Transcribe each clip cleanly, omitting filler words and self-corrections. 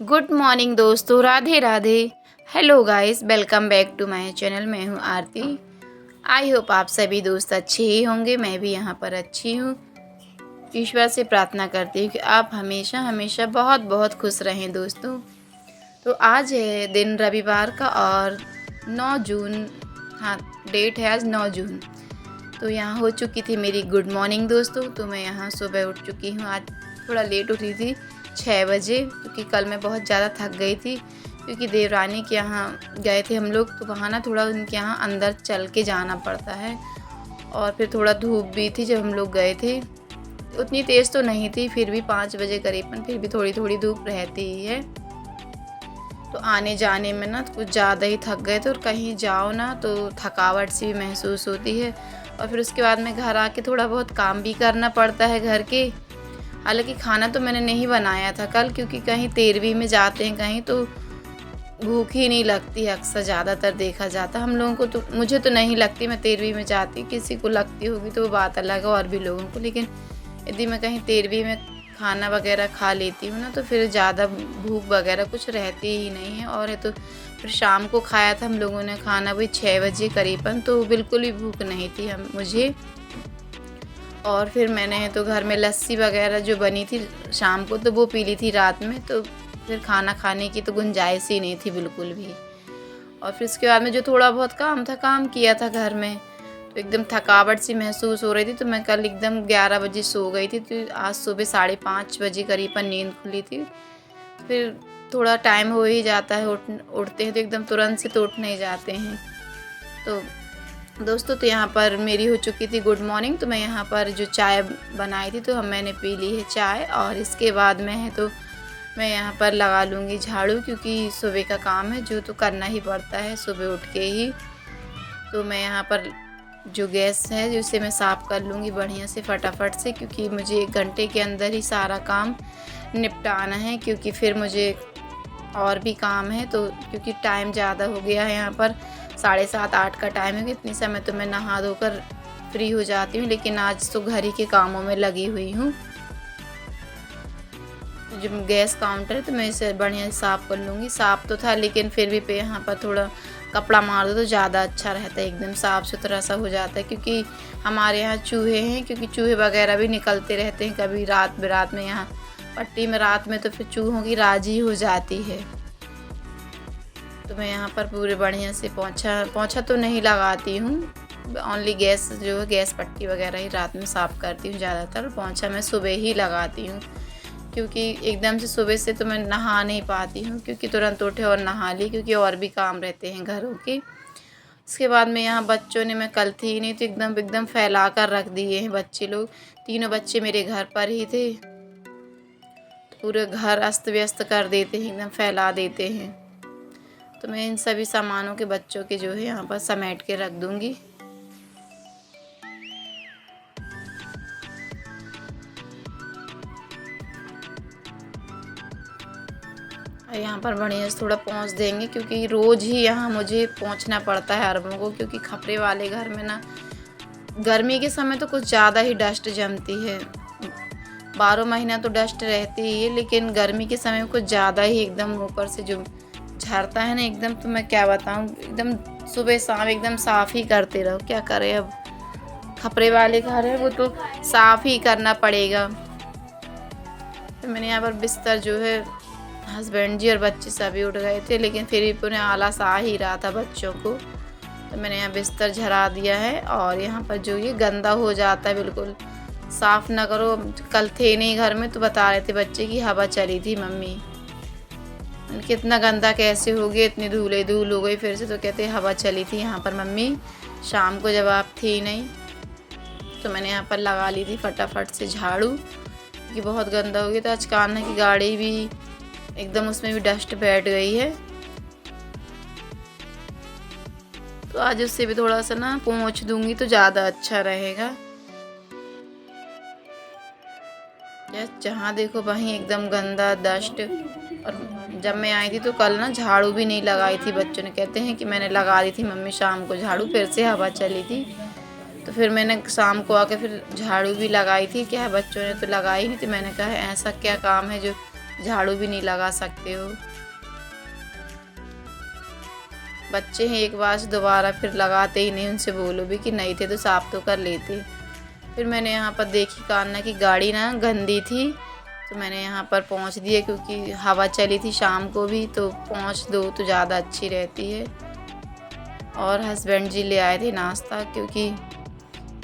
Good morning दोस्तों, Radhe Radhe. Hello guys, welcome back to my channel. मैं हूं आरती। आई होप आप सभी दोस्त अच्छे ही होंगे। मैं भी यहां पर अच्छी हूं। ईश्वर से प्रार्थना करती हूं कि आप हमेशा हमेशा बहुत बहुत खुश रहें दोस्तों। तो आज है दिन रविवार का और 9 जून, हाँ डेट है आज 9 जून। तो यहाँ हो चुकी थी मेरी गुड मॉर्निंग दोस्तों। तो मैं यहाँ सुबह उठ चुकी हूँ। आज थोड़ा लेट उठी थी 6 बजे, क्योंकि कल मैं बहुत ज़्यादा थक गई थी, क्योंकि देवरानी के यहाँ गए थे हम लोग। तो वहाँ ना थोड़ा उनके यहाँ अंदर चल के जाना पड़ता है, और फिर थोड़ा धूप भी थी जब हम लोग गए थे। उतनी तेज़ तो नहीं थी, फिर भी 5 बजे करीबन फिर भी थोड़ी थोड़ी धूप रहती ही है। तो आने जाने में ना कुछ ज़्यादा ही थक गए थे, और कहीं जाओ ना तो थकावट सी भी महसूस होती है। और फिर उसके बाद में घर आके थोड़ा बहुत काम भी करना पड़ता है घर के। हालांकि खाना तो मैंने नहीं बनाया था कल, क्योंकि कहीं तेरहवीं में जाते हैं कहीं, तो भूख ही नहीं लगती है। अक्सर ज़्यादातर देखा जाता हम लोगों को, तो मुझे तो नहीं लगती। मैं तेरहवीं में जाती, किसी को लगती होगी तो वो बात अलग है, और भी लोगों को। लेकिन यदि मैं कहीं तेरहवीं में खाना वगैरह खा लेती हूँ ना, तो फिर ज़्यादा भूख वगैरह कुछ रहती ही नहीं है। और है तो फिर शाम को खाया था हम लोगों ने खाना वही 6 बजे करीबन, तो बिल्कुल भी भूख नहीं थी मुझे। और फिर मैंने तो घर में लस्सी वगैरह जो बनी थी शाम को, तो वो पी ली थी रात में। तो फिर खाना खाने की तो गुंजाइश ही नहीं थी बिल्कुल भी। और फिर उसके बाद में जो थोड़ा बहुत काम था, काम किया था घर में, तो एकदम थकावट सी महसूस हो रही थी। तो मैं कल एकदम 11 बजे सो गई थी। तो आज सुबह 5:30 बजे करीबन नींद खुली थी। फिर थोड़ा टाइम हो ही जाता है, उठते हैं तो एकदम तुरंत से तो उठ नहीं जाते हैं। तो दोस्तों, तो यहाँ पर मेरी हो चुकी थी गुड मॉर्निंग। तो मैं यहाँ पर जो चाय बनाई थी, तो मैंने पी ली है चाय। और इसके बाद में है तो मैं यहाँ पर लगा लूँगी झाड़ू, क्योंकि सुबह का काम है जो तो करना ही पड़ता है सुबह उठ के ही। तो मैं यहाँ पर जो गैस है जिसे मैं साफ़ कर लूँगी बढ़िया से फटाफट से, क्योंकि मुझे 1 घंटे के अंदर ही सारा काम निपटाना है। क्योंकि फिर मुझे और भी काम है, तो क्योंकि टाइम ज़्यादा हो गया है, यहाँ पर 7:30-8 का टाइम है। इतने समय तो मैं नहा धोकर फ्री हो जाती हूँ, लेकिन आज तो घर ही के कामों में लगी हुई हूँ। जो गैस काउंटर है, तो मैं इसे बढ़िया से साफ़ कर लूँगी। साफ़ तो था, लेकिन फिर भी पे यहाँ पर थोड़ा कपड़ा मार दो तो ज़्यादा अच्छा रहता है, एकदम साफ़ सुथरा सा हो जाता है। क्योंकि हमारे यहाँ चूहे हैं, क्योंकि चूहे वगैरह भी निकलते रहते हैं कभी रात बिरात में। यहाँ पट्टी में रात में तो फिर चूहों की राजी हो जाती है। तो मैं यहाँ पर पूरे बढ़िया से पोंछा तो नहीं लगाती हूँ। ओनली गैस जो है, गैस पट्टी वगैरह ही रात में साफ़ करती हूँ ज़्यादातर। पोंछा मैं सुबह ही लगाती हूँ, क्योंकि एकदम से सुबह से तो मैं नहा नहीं पाती हूँ, क्योंकि तुरंत उठे और नहा ली, क्योंकि और भी काम रहते हैं घरों के। इसके बाद में यहाँ बच्चों ने, मैं कल थी नहीं तो एकदम एकदम फैला कर रख दिए हैं बच्चे लोग। तीनों बच्चे मेरे घर पर ही थे, तो पूरे घर अस्त व्यस्त कर देते हैं, एकदम फैला देते हैं। तो मैं इन सभी सामानों के बच्चों के जो है यहाँ पर समेट के रख दूँगी। यहाँ पर बढ़िया से थोड़ा पोंछ देंगे, क्योंकि रोज़ ही यहाँ मुझे पोंछना पड़ता है अरबों को। क्योंकि खपरे वाले घर में ना गर्मी के समय तो कुछ ज़्यादा ही डस्ट जमती है। 12 महीना तो डस्ट रहती ही है, लेकिन गर्मी के समय में कुछ ज़्यादा ही एकदम ऊपर से जो झड़ता है ना एकदम, तो मैं क्या बताऊँ, एकदम सुबह शाम एकदम साफ़ ही करते रहो। क्या करें अब, खपरे वाले घर है वो तो साफ़ ही करना पड़ेगा। तो मैंने यहाँ पर बिस्तर जो है, हस्बैंड जी और बच्चे सभी उठ गए थे, लेकिन फिर भी पूरे आलस आ ही रहा था बच्चों को। तो मैंने यहाँ बिस्तर झरा दिया है। और यहाँ पर जो ये गंदा हो जाता है बिल्कुल, साफ़ ना करो। कल थे नहीं घर में, तो बता रहे थे बच्चे की हवा चली थी मम्मी। कितना गंदा कैसे हो गया, इतनी धूल हो गई फिर से। तो कहते हवा चली थी यहाँ पर मम्मी, शाम को जब आप थी नहीं। तो मैंने यहाँ पर लगा ली थी फटाफट से झाड़ू, कि बहुत गंदा हो गया। तो आज कान्हा की गाड़ी भी एकदम, उसमें भी डस्ट बैठ गई है। तो आज उससे भी थोड़ा सा ना पोंछ दूंगी तो ज़्यादा अच्छा रहेगा। जहाँ देखो वहीं एकदम गंदा डस्ट। और जब मैं आई थी तो कल ना झाड़ू भी नहीं लगाई थी। बच्चों ने कहते हैं कि मैंने लगा दी थी मम्मी शाम को झाड़ू, फिर से हवा चली थी। तो फिर मैंने शाम को आके फिर झाड़ू भी लगाई थी। क्या है, बच्चों ने तो लगाई नहीं थी। मैंने कहा ऐसा क्या काम है जो झाड़ू भी नहीं लगा सकते हो। बच्चे हैं, एक बार से दोबारा फिर लगाते ही नहीं, उनसे बोलो भी कि नहीं थे तो साफ़ तो कर लेते। फिर मैंने यहाँ पर देखी कान्हा की गाड़ी ना गंदी थी, तो मैंने यहाँ पर पोंछ दिए, क्योंकि हवा चली थी शाम को भी, तो पोंछ दो तो ज़्यादा अच्छी रहती है। और हस्बैंड जी ले आए थे नाश्ता, क्योंकि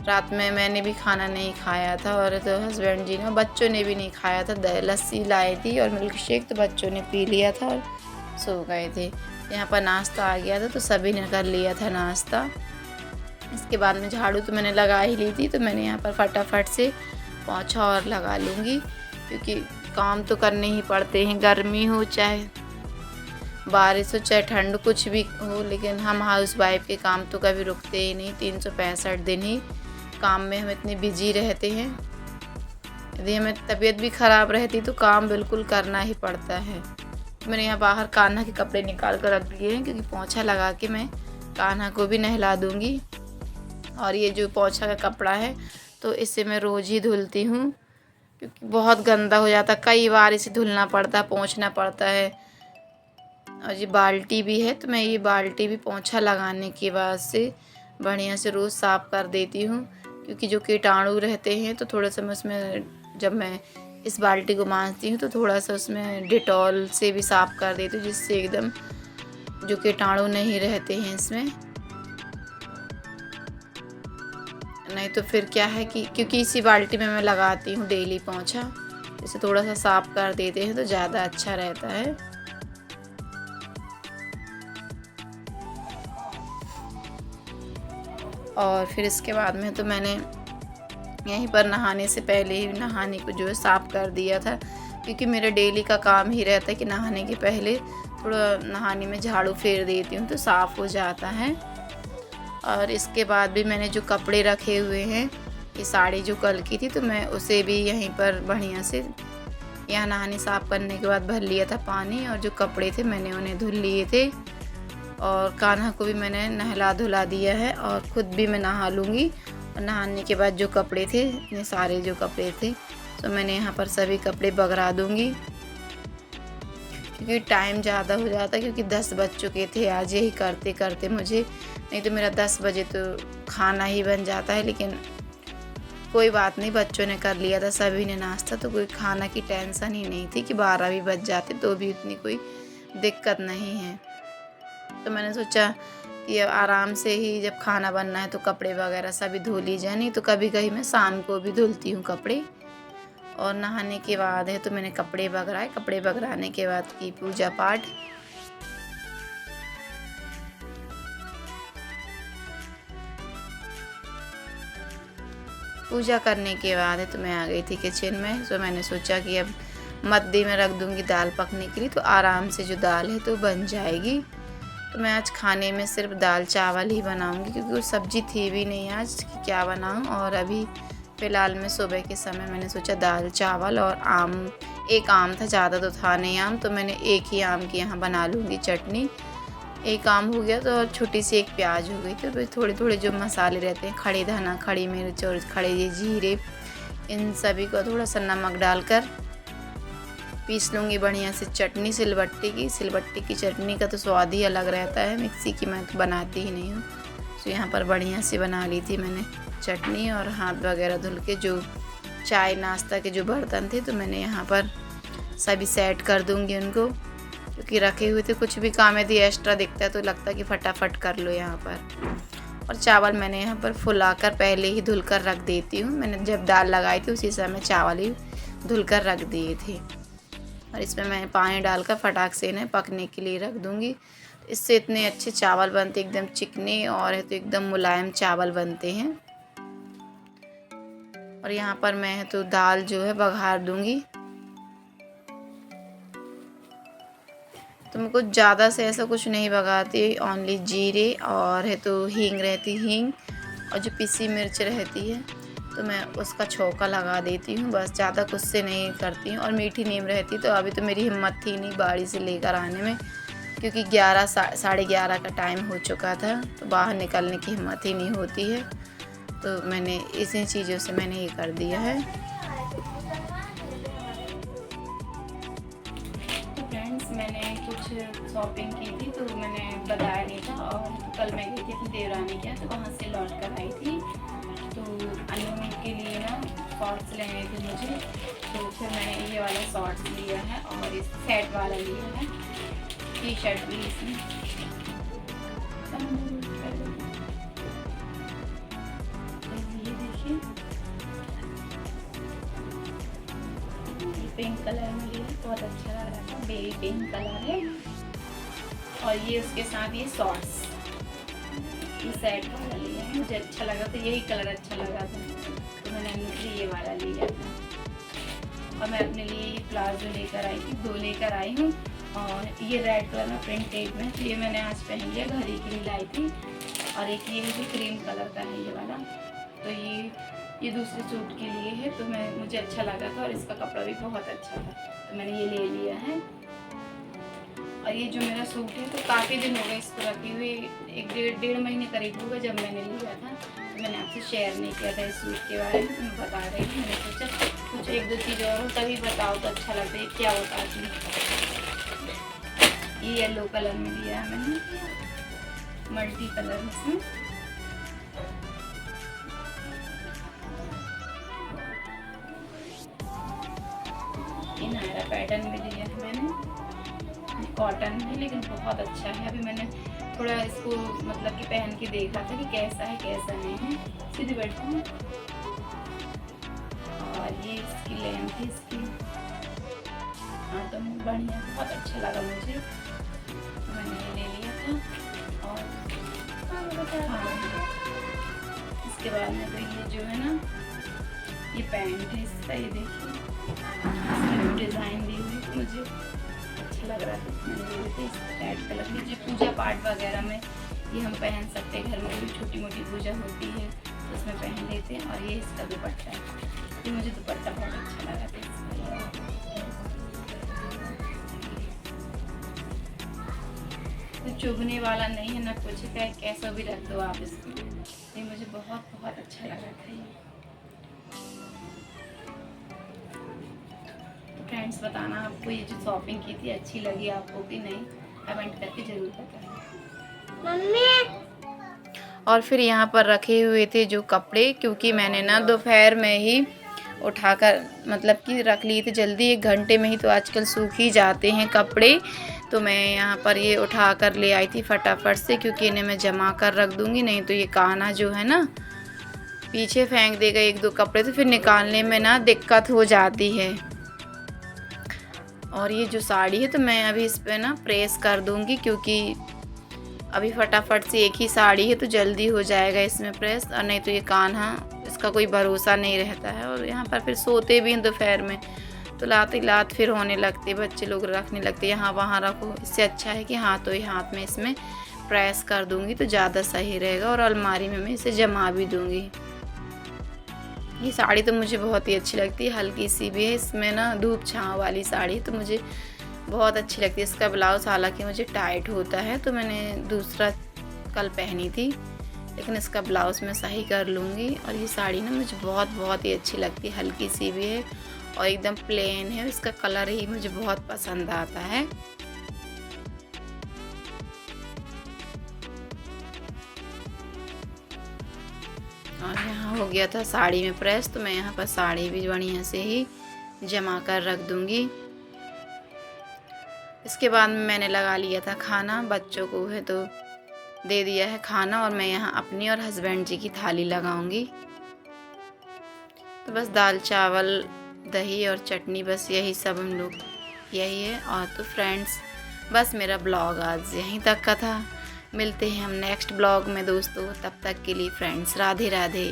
रात में मैंने भी खाना नहीं खाया था, और तो हस्बैंड जी ने, बच्चों ने भी नहीं खाया था। लस्सी लाई थी और मिल्क शेक, तो बच्चों ने पी लिया था और सो गए थे। यहाँ पर नाश्ता आ गया था, तो सभी ने कर लिया था नाश्ता। इसके बाद में झाड़ू तो मैंने लगा ही ली थी, तो मैंने यहाँ पर फटाफट से पोंछा और लगा लूँगी, क्योंकि काम तो करने ही पड़ते हैं, गर्मी हो चाहे बारिश हो चाहे ठंड कुछ भी हो, लेकिन हम हाउस वाइफ के काम तो कभी रुकते ही नहीं। 365 दिन ही काम में हम इतने बिजी रहते हैं। यदि हमें तबीयत भी ख़राब रहती तो काम बिल्कुल करना ही पड़ता है। मैंने यहाँ बाहर कान्हा के कपड़े निकाल कर रख दिए हैं, क्योंकि पोंछा लगा के मैं कान्हा को भी नहला दूँगी। और ये जो पोंछा का कपड़ा है तो इसे मैं रोज़ ही धुलती हूँ, क्योंकि बहुत गंदा हो जाता, कई बार इसे धुलना पड़ता, पोंछना पड़ता है। और ये बाल्टी भी है, तो मैं ये बाल्टी भी पोंछा लगाने के बाद से बढ़िया से रोज़ साफ़ कर देती हूँ, क्योंकि जो कीटाणु रहते हैं तो थोड़ा सा मैं उसमें, जब मैं इस बाल्टी को मांजती हूँ तो थोड़ा सा उसमें डिटॉल से भी साफ़ कर देती हूँ, जिससे एकदम जो कीटाणु नहीं रहते हैं इसमें। नहीं तो फिर क्या है कि क्योंकि इसी बाल्टी में मैं लगाती हूँ डेली पोंछा, इसे थोड़ा सा साफ़ कर देते हैं तो ज़्यादा अच्छा रहता है। और फिर इसके बाद में तो मैंने यहीं पर नहाने से पहले ही नहाने को जो है साफ़ कर दिया था, क्योंकि मेरा डेली का काम ही रहता है कि नहाने के पहले थोड़ा नहाने में झाड़ू फेर देती हूँ तो साफ़ हो जाता है। और इसके बाद भी मैंने जो कपड़े रखे हुए हैं, ये साड़ी जो कल की थी, तो मैं उसे भी यहीं पर बढ़िया से यहाँ नहाने साफ़ करने के बाद भर लिया था पानी, और जो कपड़े थे मैंने उन्हें धुल लिए थे। और कान्हा को भी मैंने नहला धुला दिया है, और ख़ुद भी मैं नहा लूँगी। और नहाने के बाद जो कपड़े थे, इतने सारे जो कपड़े थे, तो मैंने यहाँ पर सभी कपड़े बगरा दूँगी, क्योंकि टाइम ज़्यादा हो जाता, क्योंकि 10 बज चुके थे आज यही करते करते मुझे। नहीं तो मेरा 10 बजे तो खाना ही बन जाता है, लेकिन कोई बात नहीं, बच्चों ने कर लिया था सभी ने नाश्ता, तो कोई खाना की टेंशन ही नहीं थी कि 12 भी बज जाते तो भी इतनी कोई दिक्कत नहीं है। तो मैंने सोचा कि अब आराम से ही जब खाना बनना है तो कपड़े वगैरह सभी धो ली जाए, नहीं तो कभी कभी मैं शाम को भी धुलती हूँ कपड़े। और नहाने के बाद है तो मैंने कपड़े बगराए, कपड़े बगराने के बाद की पूजा पाठ। पूजा करने के बाद है तो मैं आ गई थी किचन में। तो मैंने सोचा कि अब मद्दी में रख दूँगी दाल पकने के लिए, तो आराम से जो दाल है तो बन जाएगी। तो मैं आज खाने में सिर्फ दाल चावल ही बनाऊंगी, क्योंकि वो सब्ज़ी थी भी नहीं आज कि क्या बनाऊं। और अभी फ़िलहाल में सुबह के समय मैंने सोचा दाल चावल और आम, एक आम था, ज़्यादा तो था नहीं आम, तो मैंने एक ही आम की यहाँ बना लूँगी चटनी। एक आम हो गया तो, और छोटी सी एक प्याज हो गई। तो फिर थोड़े थोड़े जो मसाले रहते हैं, खड़ी धना, खड़ी मिर्च और खड़े जीरे, इन सभी को थोड़ा सा नमक डालकर पीस लूँगी बढ़िया से चटनी सिलबट्टी की। सिलबट्टी की चटनी का तो स्वाद ही अलग रहता है, मिक्सी की मैं तो बनाती ही नहीं हूँ। तो यहाँ पर बढ़िया से बना ली थी मैंने चटनी, और हाथ वगैरह धुल के जो चाय नाश्ता के जो बर्तन थे तो मैंने यहाँ पर सभी सेट कर दूँगी उनको, क्योंकि रखे हुए थे, कुछ भी काम यदि एक्स्ट्रा दिखता है तो लगता है कि फटाफट कर लो यहाँ पर। और चावल मैंने यहाँ पर फुलाकर पहले ही धुल कर रख देती हूँ। मैंने जब दाल लगाई थी उसी समय चावल ही धुल कर रख दिए थे, और इसमें मैं पानी डालकर फटाक से इन्हें पकने के लिए रख दूँगी। इससे इतने अच्छे चावल बनते, एकदम चिकने और है तो एकदम मुलायम चावल बनते हैं। और यहाँ पर मैं तो दाल जो है बघार दूँगी। तो मैं कुछ ज़्यादा से ऐसा कुछ नहीं बघाती, ओनली जीरे और है तो हींग रहती, हींग और जो पिसी मिर्च रहती है तो मैं उसका छौंका लगा देती हूँ, बस ज़्यादा कुछ से नहीं करती हूँ। और मीठी नीम रहती, तो अभी तो मेरी हिम्मत थी नहीं बाड़ी से लेकर आने में, क्योंकि 11 साढ़े 11 का टाइम हो चुका था, तो बाहर निकलने की हिम्मत ही नहीं होती है। तो मैंने इसी चीज़ों से मैंने ये कर दिया है। मैंने कुछ शॉपिंग की थी तो मैंने बताया नहीं था, और कल मैं गई थी अपनी देवरानी के यहाँ, तो वहाँ से लौट कर आई थी। तो अनु के लिए ना शॉर्ट्स लेने थे मुझे, तो फिर मैंने ये वाला शॉर्ट्स लिया है और इस सेट वाला लिया है। टी शर्ट भी इसमें ये देखिए, पिंक कलर में लिया, बहुत अच्छा लग रहा था, बेबी पिंक कलर है। और ये उसके साथ ये शॉर्ट्स, ये सेट वाला लिया है, मुझे अच्छा लगा था, यही कलर अच्छा लगा था तो मैंने ये वाला लिया था। और मैं अपने लिए ये प्लाजो लेकर आई थी, 2 लेकर आई हूँ, और ये रेड कलर में प्रिंटेड में, तो ये मैंने आज पहन लिया, घर ही के लिए लाई थी। और एक ये भी क्रीम कलर का है ये वाला, तो ये दूसरे सूट के लिए है, तो मुझे अच्छा लगा था, और इसका कपड़ा भी बहुत अच्छा था, तो मैंने ये ले लिया है। और ये जो मेरा सूट है तो काफ़ी दिन हो गए इसको रखे हुए, 1-1.5 महीने करीब होगा जब मैंने लिया था, तो मैंने आपसे शेयर नहीं किया था इस सूट के बारे में, तो मैं बता रही हूँ। मैंने सोचा कुछ 1-2 चीज़ और हो तभी बताओ तो अच्छा लगता है, क्या होता है। ये येलो कलर में लिया है मैंने, मल्टी कलर इसमें, नायरा पैटर्न में लिया है मैंने, कॉटन है लेकिन बहुत अच्छा है। अभी मैंने थोड़ा इसको मतलब कि पहन के देखा था कि कैसा है कैसा नहीं है। सीधे बैठता हूँ, और ये इसकी लेंथ है इसकी, हाँ तो बढ़िया, बहुत अच्छा लगा मुझे, मैंने ये ले लिया था। और हाँ, इसके बाद में तो ये जो है ना, ये पैंट है इसका, ये देखिए डिज़ाइन दी हुई, मुझे अच्छा लग रहा था, मैंने ले थे इस रेड कलर की। जो पूजा पाठ वगैरह में ये हम पहन सकते हैं, घर में कोई छोटी मोटी पूजा होती है तो उसमें पहन लेते हैं। और ये इसका दुपट्टा है, ये मुझे दुपट्टा बहुत अच्छा लगा था इसका, तो चुभने वाला नहीं है ना कुछ है, कैसा भी रख दो आप इसको, ये मुझे बहुत अच्छा लगा था। ये फ्रेंड्स, बताना आपको ये जो शॉपिंग की थी अच्छी लगी आपको कि नहीं, कमेंट करके ज़रूर बताना मम्मी। और फिर यहाँ पर रखे हुए थे जो कपड़े, क्योंकि मैंने ना दोपहर में ही उठाकर मतलब कि रख लिए थे जल्दी, 1 घंटे में ही तो आजकल सूख ही जाते हैं कपड़े, तो मैं यहाँ पर ये उठा कर ले आई थी फटाफट से, क्योंकि इन्हें मैं जमा कर रख दूँगी, नहीं तो ये कान्हा जो है ना पीछे फेंक देगा 1-2 कपड़े, तो फिर निकालने में ना दिक्कत हो जाती है। और ये जो साड़ी है तो मैं अभी इस पर ना प्रेस कर दूँगी, क्योंकि अभी फटाफट से एक ही साड़ी है तो जल्दी हो जाएगा इसमें प्रेस, और नहीं तो ये कान्हा इसका कोई भरोसा नहीं रहता है। और यहाँ पर फिर सोते भी हैं दोपहर में, तो लात फिर होने लगते, बच्चे लोग रखने लगते यहाँ वहाँ रखो, इससे अच्छा है कि हाथों ही हाथ में इसमें प्रेस कर दूँगी तो ज़्यादा सही रहेगा। और अलमारी में मैं इसे जमा भी दूँगी। ये साड़ी तो मुझे बहुत ही अच्छी लगती है, हल्की सी भी है, इसमें ना धूप छाँव वाली साड़ी तो मुझे बहुत अच्छी लगती है। इसका ब्लाउज़ हालांकि मुझे टाइट होता है, तो मैंने दूसरा कल पहनी थी, लेकिन इसका ब्लाउज़ मैं सही कर लूँगी। और ये साड़ी ना मुझे बहुत ही अच्छी लगती है, हल्की सी भी है और एकदम प्लेन है, इसका कलर ही मुझे बहुत पसंद आता है। और यहाँ हो गया था साड़ी में प्रेस, तो मैं यहाँ पर साड़ी भी बढ़िया से ही जमा कर रख दूँगी। इसके बाद में मैंने लगा लिया था खाना, बच्चों को है तो दे दिया है खाना, और मैं यहाँ अपनी और हस्बैंड जी की थाली लगाऊंगी। तो बस दाल चावल दही और चटनी, बस यही सब हम लोग यही है। और तो फ्रेंड्स, बस मेरा ब्लॉग आज यहीं तक का था। मिलते हैं हम नेक्स्ट ब्लॉग में दोस्तों, तब तक के लिए फ्रेंड्स राधे राधे।